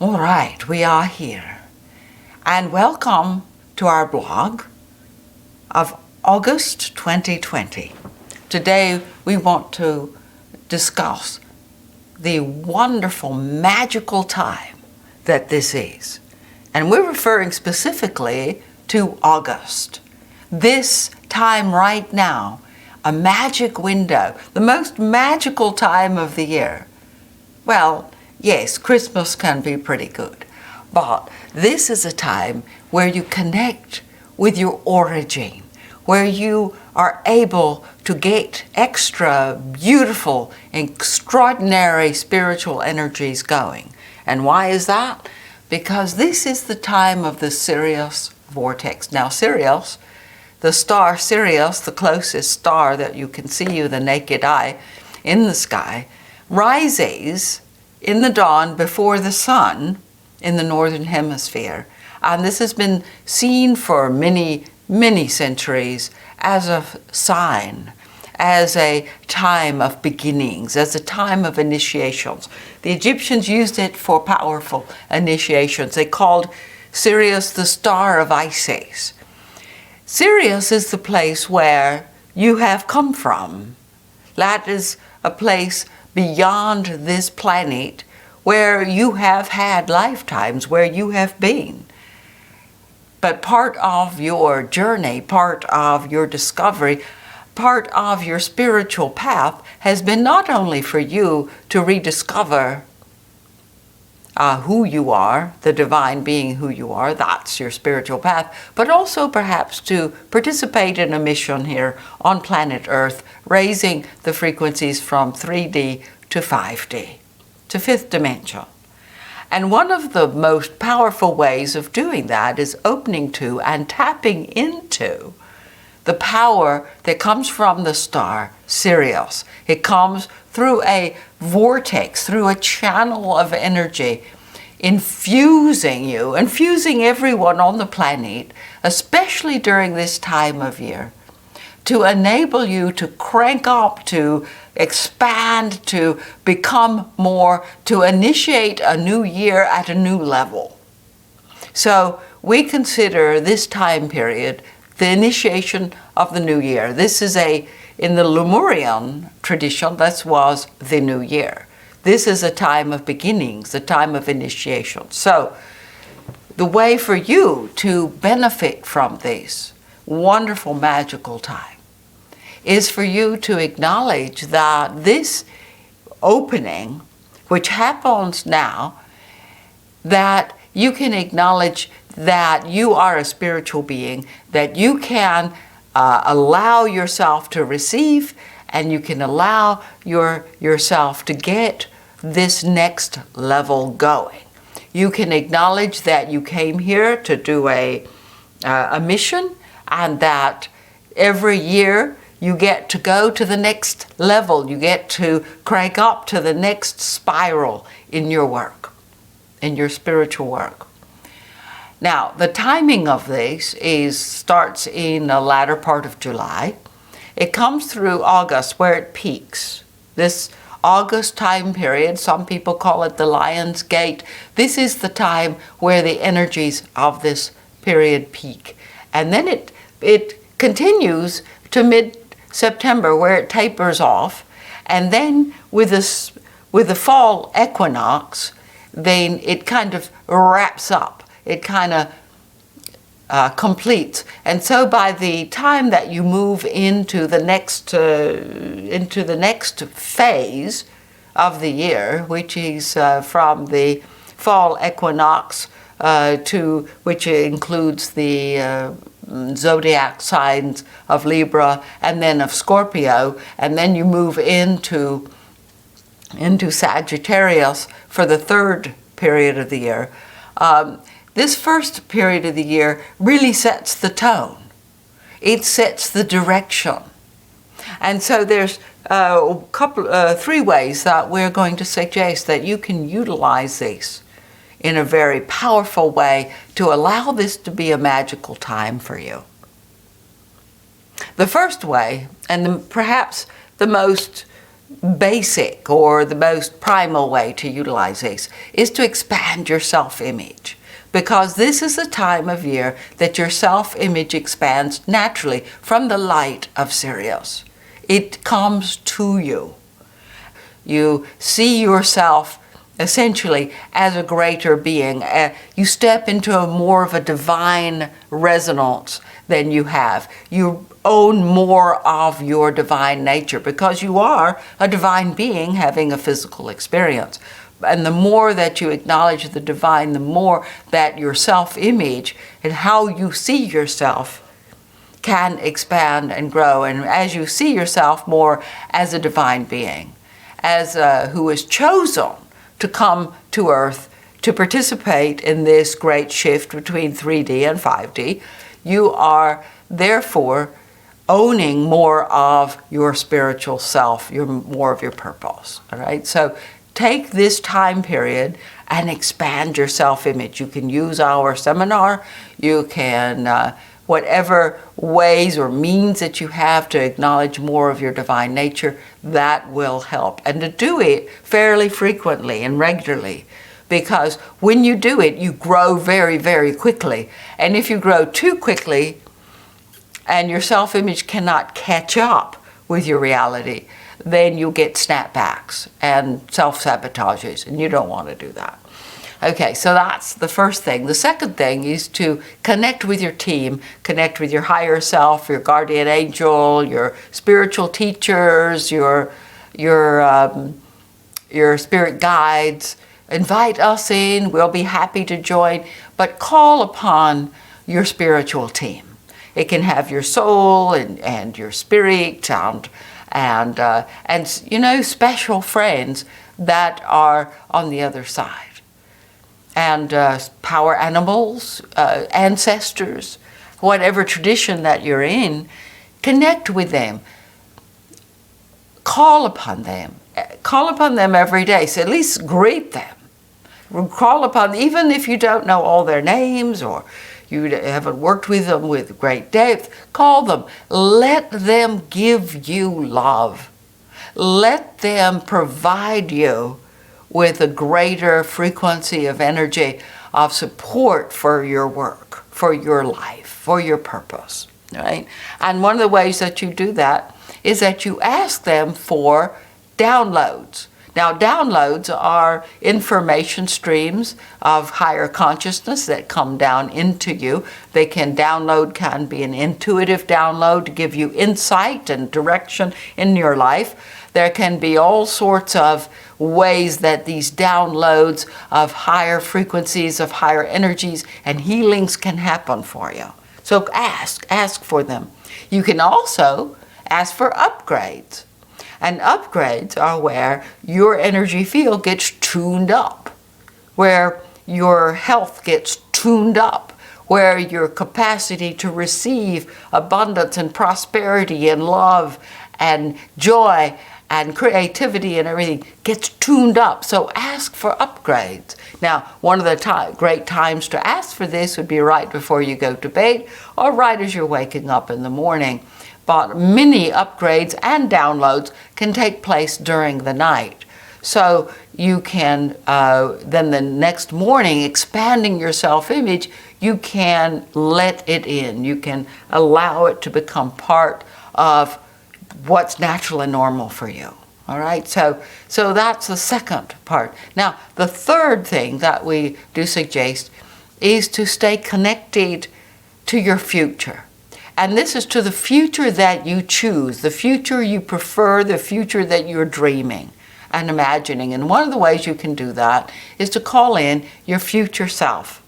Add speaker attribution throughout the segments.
Speaker 1: All right, we are here. And welcome to our blog of August 2020. Today we want to discuss the wonderful, magical time that this is. And we're referring specifically to August. This time right now, a magic window, the most magical time of the year. Well, yes, Christmas can be pretty good, but this is a time where you connect with your origin, where you are able to get extra beautiful, extraordinary spiritual energies going. And why is that? Because this is the time of the Sirius vortex. Now, Sirius, the star Sirius, the closest star that you can see with the naked eye in the sky, rises in the dawn before the sun in the northern hemisphere. And this has been seen for many, many centuries as a sign, as a time of beginnings, as a time of initiations. The Egyptians used it for powerful initiations. They called Sirius the star of Isis. Sirius is the place where you have come from. That is a place beyond this planet where you have had lifetimes, where you have been. But part of your journey, part of your discovery, part of your spiritual path has been not only for you to rediscover who you are, the divine being who you are, that's your spiritual path, but also perhaps to participate in a mission here on planet Earth, raising the frequencies from 3D to 5D, to fifth dimension. And one of the most powerful ways of doing that is opening to and tapping into the power that comes from the star Sirius. It comes through a vortex, through a channel of energy, infusing you, infusing everyone on the planet, especially during this time of year, to enable you to crank up, to expand, to become more, to initiate a new year at a new level. So we consider this time period the initiation of the new year. This is in the Lemurian tradition, this was the new year. This is a time of beginnings, a time of initiation. So the way for you to benefit from this wonderful, magical time is for you to acknowledge that this opening, which happens now, that you can acknowledge that you are a spiritual being, that you can allow yourself to receive, and you can allow yourself to get this next level going. You can acknowledge that you came here to do a mission, and that every year you get to go to the next level. You get to crank up to the next spiral in your work, in your spiritual work. Now, the timing of this starts in the latter part of July. It comes through August, where it peaks. This August time period, some people call it the Lion's Gate. This is the time where the energies of this period peak. And then it continues to mid-September, where it tapers off. And then with the fall equinox, then it kind of wraps up. It kind of completes. And so by the time that you move into the next phase of the year, which is from the fall equinox which includes the zodiac signs of Libra and then of Scorpio, and then you move into Sagittarius for the third period of the year. This first period of the year really sets the tone. It sets the direction. And so there's three ways that we're going to suggest that you can utilize this in a very powerful way to allow this to be a magical time for you. The first way, and perhaps the most basic or the most primal way to utilize this is to expand your self-image, because this is the time of year that your self-image expands naturally from the light of Sirius. It comes to you. You see yourself essentially as a greater being. You step into more of a divine resonance than you have. You own more of your divine nature because you are a divine being having a physical experience. And the more that you acknowledge the divine, the more that your self-image and how you see yourself can expand and grow. And as you see yourself more as a divine being, as who is chosen to come to Earth to participate in this great shift between 3D and 5D, you are therefore owning more of your spiritual self, more of your purpose. All right, so take this time period and expand your self-image. You can use our seminar. You can, whatever ways or means that you have to acknowledge more of your divine nature, that will help. And to do it fairly frequently and regularly, because when you do it, you grow very, very quickly. And if you grow too quickly and your self-image cannot catch up with your reality, then you'll get snapbacks and self-sabotages, and you don't want to do that. Okay, so that's the first thing. The second thing is to connect with your team, connect with your higher self, your guardian angel, your spiritual teachers, your spirit guides. Invite us in, we'll be happy to join, but call upon your spiritual team. It can have your soul and your spirit and special friends that are on the other side. And power animals, ancestors, whatever tradition that you're in, connect with them. Call upon them. Call upon them every day. So at least greet them. Call upon, even if you don't know all their names or you haven't worked with them with great depth, call them. Let them give you love. Let them provide you with a greater frequency of energy, of support for your work, for your life, for your purpose, right? And one of the ways that you do that is that you ask them for downloads. Now, downloads are information streams of higher consciousness that come down into you. They can be an intuitive download to give you insight and direction in your life. There can be all sorts of ways that these downloads of higher frequencies, of higher energies and healings can happen for you. So ask for them. You can also ask for upgrades. And upgrades are where your energy field gets tuned up, where your health gets tuned up, where your capacity to receive abundance and prosperity and love and joy and creativity and everything gets tuned up. So ask for upgrades. Now, one of the great times to ask for this would be right before you go to bed or right as you're waking up in the morning. But many upgrades and downloads can take place during the night. So you can, then the next morning, expanding your self-image, you can let it in. You can allow it to become part of what's natural and normal for you. All right, so that's the second part. Now, the third thing that we do suggest is to stay connected to your future. And this is to the future that you choose, the future you prefer, the future that you're dreaming and imagining. And one of the ways you can do that is to call in your future self.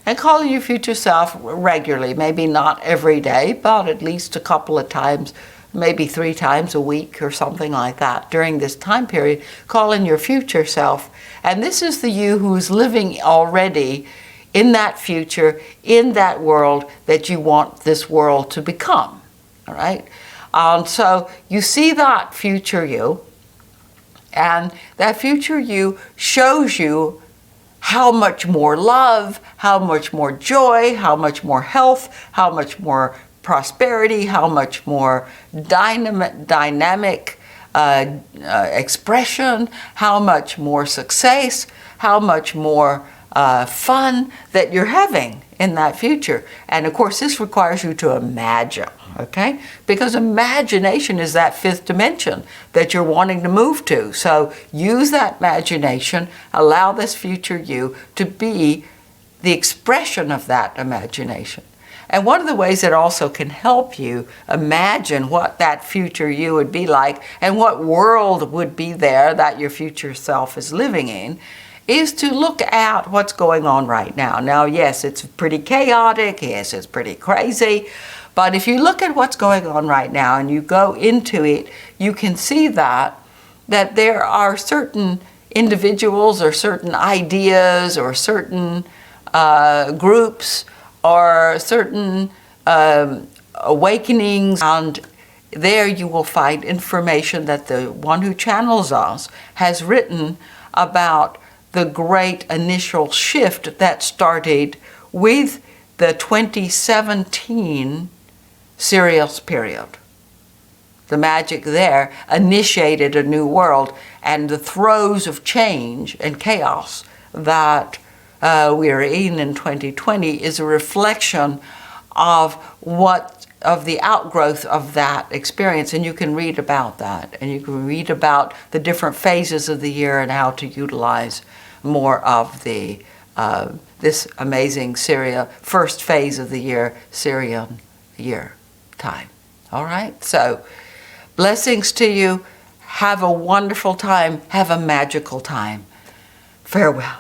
Speaker 1: And call in your future self regularly, maybe not every day, but at least a couple of times, maybe 3 times a week or something like that during this time period. Call in your future self. And this is the you who's living already in that future, in that world that you want this world to become, all right? So you see that future you, and that future you shows you how much more love, how much more joy, how much more health, how much more prosperity, how much more dynamic expression, how much more success, how much more fun that you're having in that future. And of course, this requires you to imagine, okay? Because imagination is that fifth dimension that you're wanting to move to. So use that imagination, allow this future you to be the expression of that imagination. And one of the ways that also can help you imagine what that future you would be like and what world would be there that your future self is living in is to look at what's going on right now. Now, yes, it's pretty chaotic. Yes, it's pretty crazy. But if you look at what's going on right now and you go into it, you can see that there are certain individuals or certain ideas or certain groups or certain awakenings, and there you will find information that the one who channels us has written about the great initial shift that started with the 2017 Sirius period. The magic there initiated a new world, and the throes of change and chaos that we are in 2020 is a reflection of the outgrowth of that experience. And you can read about that, and you can read about the different phases of the year and how to utilize more of the this amazing first phase of the year, Syrian year time. All right, so blessings to you. Have a wonderful time. Have a magical time. Farewell.